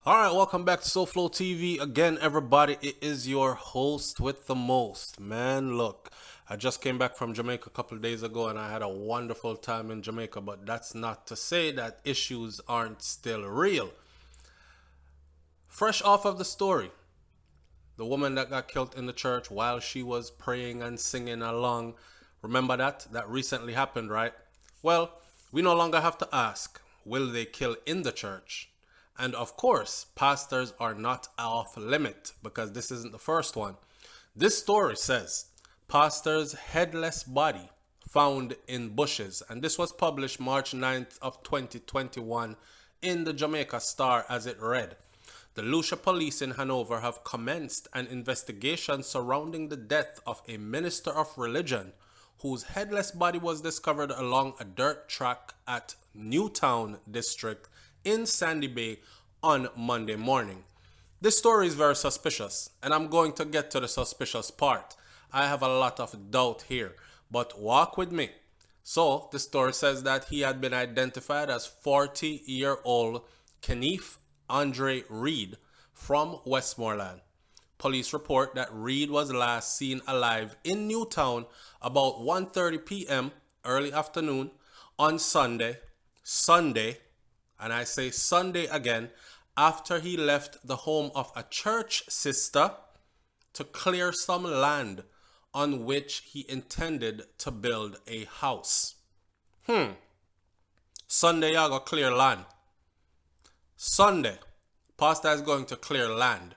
All right, welcome back to SouFLoTV again, everybody. It is your host with the most. Man, look, I just came back from Jamaica a couple of days ago and I had a wonderful time in Jamaica, but that's not to say that issues aren't still real. Fresh off of the story, the woman that got killed in the church while she was praying and singing along. Remember that? That recently happened, right? Well, we no longer have to ask, will they kill in the church? And of course, pastors are not off limit because this isn't the first one. This story says, pastor's headless body found in bushes. And this was published March 9th of 2021 in the Jamaica Star as it read. The Lucia police in Hanover have commenced an investigation surrounding the death of a minister of religion whose headless body was discovered along a dirt track at Newtown district in Sandy Bay on Monday morning. This story is very suspicious, and I'm going to get to the suspicious part. I have a lot of doubt here, but walk with me. So, the story says that he had been identified as 40-year-old Kenneth Andre Reed from Westmoreland. Police report that Reed was last seen alive in Newtown about 1:30 p.m. early afternoon on Sunday, and I say Sunday again, after he left the home of a church sister to clear some land on which he intended to build a house. Sunday, y'all go clear land. Sunday, pastor is going to clear land.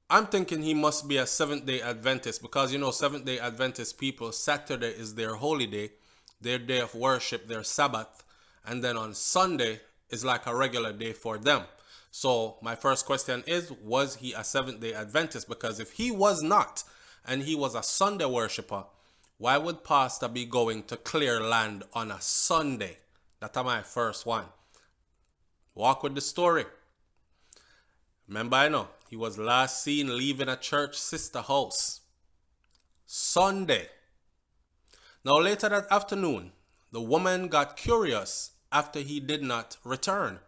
I'm thinking he must be a Seventh-day Adventist because, Seventh-day Adventist people, Saturday is their holy day, their day of worship, their Sabbath. And then on Sunday is like a regular day for them. So my first question is, was he a Seventh-day Adventist? Because if he was not, and he was a Sunday worshiper, why would pastor be going to clear land on a Sunday? That's my first one. Walk with the story. Remember, I know, he was last seen leaving a church sister house. Sunday. Now later that afternoon, the woman got curious after he did not return.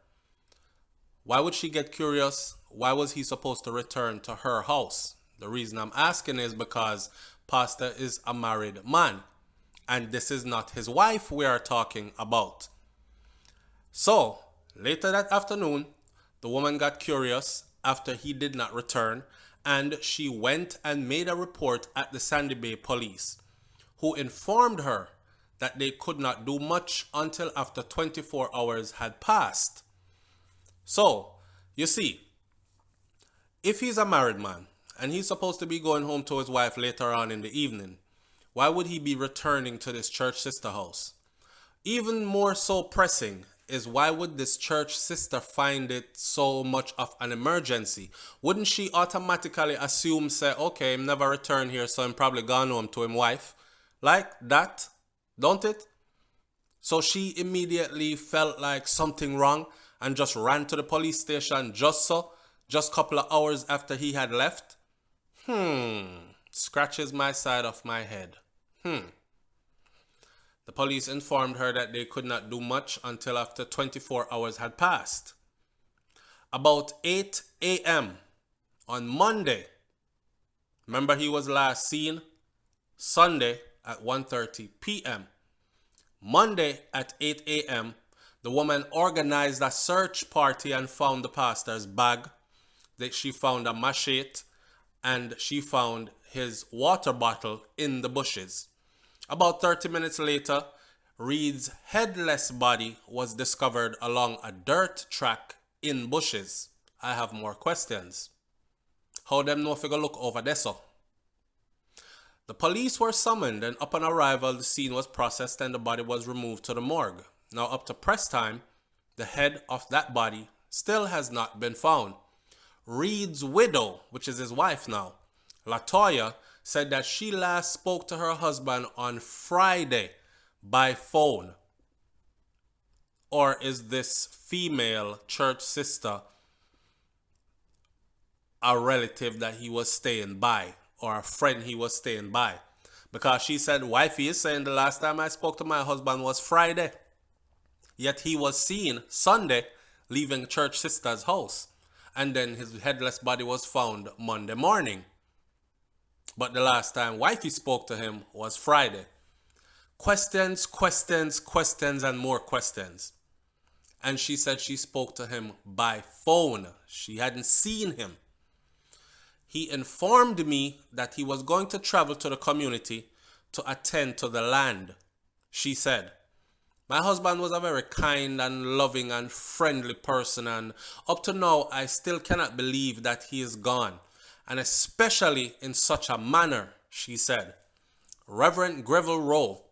Why would she get curious? Why was he supposed to return to her house? The reason I'm asking is because pastor is a married man. And this is not his wife we are talking about. So, later that afternoon, the woman got curious after he did not return, and she went and made a report at the Sandy Bay police, who informed her that they could not do much until after 24 hours had passed. So, you see, if he's a married man and he's supposed to be going home to his wife later on in the evening, why would he be returning to this church sister house? Even more so pressing is, why would this church sister find it so much of an emergency? Wouldn't she automatically assume, say, okay, I'm never return here, so I'm probably gone home to him wife? Like that, don't it? So she immediately felt like something wrong and just ran to the police station just a couple of hours after he had left? Scratches my side of my head. The police informed her that they could not do much until after 24 hours had passed. About 8 a.m. on Monday, remember he was last seen Sunday at 1:30 p.m. Monday at 8 a.m., the woman organized a search party and found the pastor's bag. That she found a machete and she found his water bottle in the bushes. About 30 minutes later, Reed's headless body was discovered along a dirt track in bushes. I have more questions. How them know if you go look over there so? The police were summoned, and upon arrival, the scene was processed and the body was removed to the morgue. Now up to press time, the head of that body still has not been found. Reed's widow, which is his wife now, Latoya, said that she last spoke to her husband on Friday by phone. Or is this female church sister a relative that he was staying by, or a friend he was staying by? Because she said, wifey is saying the last time I spoke to my husband was Friday. Yet he was seen Sunday leaving church sister's house. and then his headless body was found Monday morning. But the last time wifey spoke to him was Friday. Questions, questions, questions, and more questions. And she said she spoke to him by phone. She hadn't seen him. He informed me that he was going to travel to the community to attend to the land. She said, my husband was a very kind and loving and friendly person, and up to now I still cannot believe that he is gone, and especially in such a manner, she said. Reverend Greville Rowe,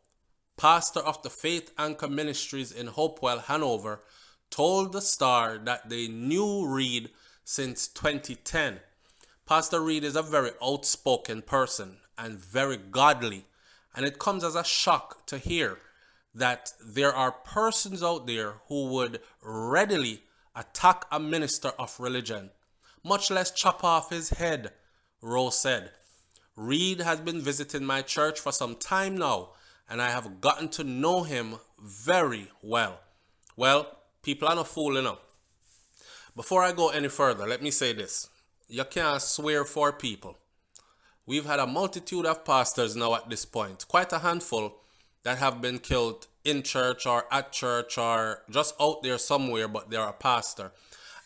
pastor of the Faith Anchor Ministries in Hopewell, Hanover, told the Star that they knew Reed since 2010. Pastor Reed is a very outspoken person and very godly, and it comes as a shock to hear that there are persons out there who would readily attack a minister of religion, much less chop off his head, Rowe said. Reed has been visiting my church for some time now, and I have gotten to know him very well. Well, people are not fooling up. Before I go any further, let me say this. You can't swear for people. We've had a multitude of pastors now at this point, quite a handful, that have been killed in church or at church or just out there somewhere, but they're a pastor.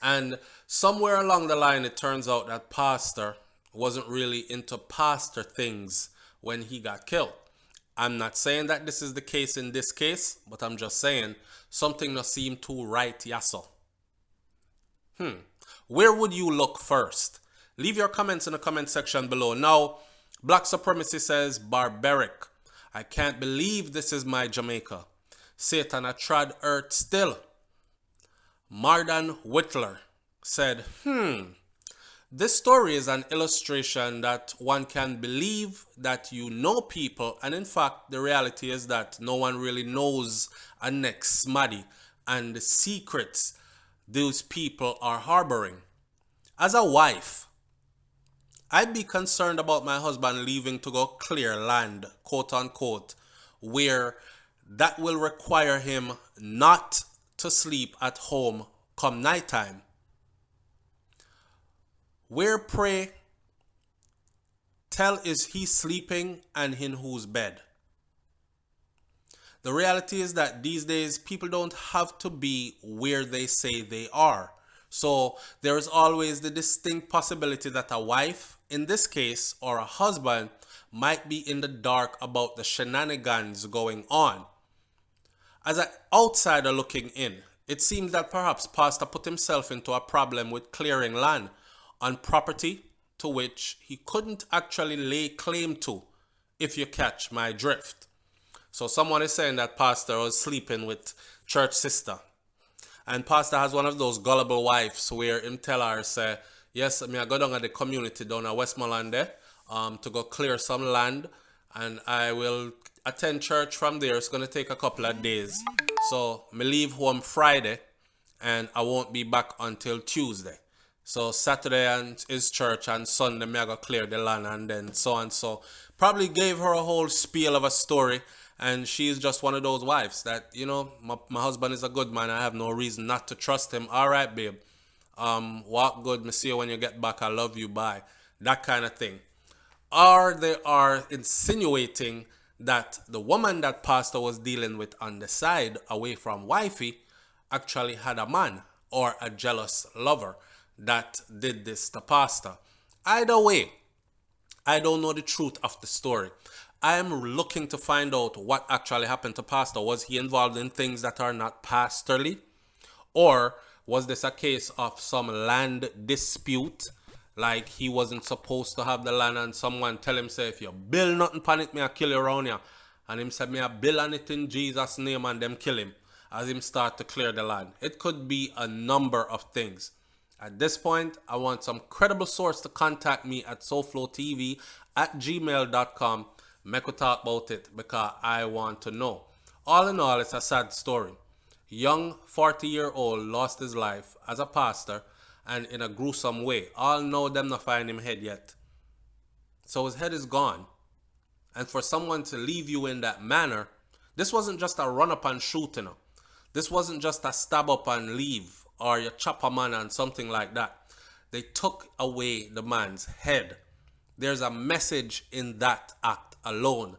And somewhere along the line, it turns out that pastor wasn't really into pastor things when he got killed. I'm not saying that this is the case in this case, but I'm just saying something not seem too right, yasso. Where would you look first? Leave your comments in the comment section below. Now, Black Supremacy says, barbaric. I can't believe this is my Jamaica. Satan a trod earth still. Mardan Whitler said, this story is an illustration that one can believe that you know people, and in fact, the reality is that no one really knows a next smaddy and the secrets those people are harboring. As a wife, I'd be concerned about my husband leaving to go clear land, quote unquote, where that will require him not to sleep at home come nighttime. Where, pray tell is he sleeping and in whose bed? The reality is that these days people don't have to be where they say they are. So there is always the distinct possibility that a wife, in this case, or a husband, might be in the dark about the shenanigans going on. As an outsider looking in, it seems that perhaps Pastor put himself into a problem with clearing land on property to which he couldn't actually lay claim to, if you catch my drift. So someone is saying that Pastor was sleeping with church sister. And Pastor has one of those gullible wives where him tell her, say, yes, I go down at the community down at Westmoreland there, to go clear some land, and I will attend church from there. It's going to take a couple of days. So me leave home Friday, and I won't be back until Tuesday. So Saturday is church, and Sunday me I go clear the land, and then so and so. Probably gave her a whole spiel of a story. And she's just one of those wives that, you know, my husband is a good man. I have no reason not to trust him. All right, babe. Walk good. Me see you when you get back. I love you. Bye. That kind of thing. Or they are insinuating that the woman that Pastor was dealing with on the side, away from wifey, actually had a man or a jealous lover that did this to Pastor. Either way, I don't know the truth of the story. I am looking to find out what actually happened to Pastor. Was he involved in things that are not pastorly? Or was this a case of some land dispute? Like he wasn't supposed to have the land and someone tell him, say, if you build nothing upon it, me I kill you around here. And him said, me I build on it in Jesus' name, and them kill him as him start to clear the land. It could be a number of things. At this point, I want some credible source to contact me at SouFLoTV at gmail.com. Make we talk about it because I want to know. All in all, it's a sad story. Young 40-year-old lost his life as a pastor and in a gruesome way. All know them not find him head yet. So his head is gone. And for someone to leave you in that manner, this wasn't just a run up and shoot, you know. This wasn't just a stab up and leave or you chop a man and something like that. They took away the man's head. There's a message in that act alone.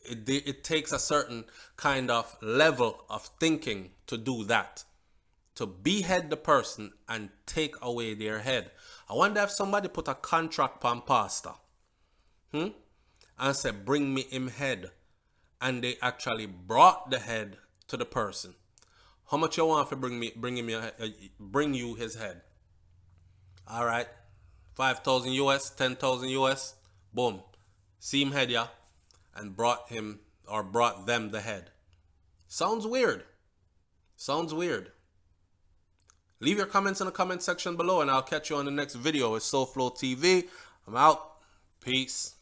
It takes a certain kind of level of thinking to do that. To behead the person and take away their head. I wonder if somebody put a contract on pastor. And said, bring me him head. And they actually brought the head to the person. How much you want to bring you his head? All right. 5,000 US, 10,000 US. Boom. See him head, yeah. And brought them the head. Sounds weird. Sounds weird. Leave your comments in the comment section below and I'll catch you on the next video. It's SouFLoTV. I'm out. Peace.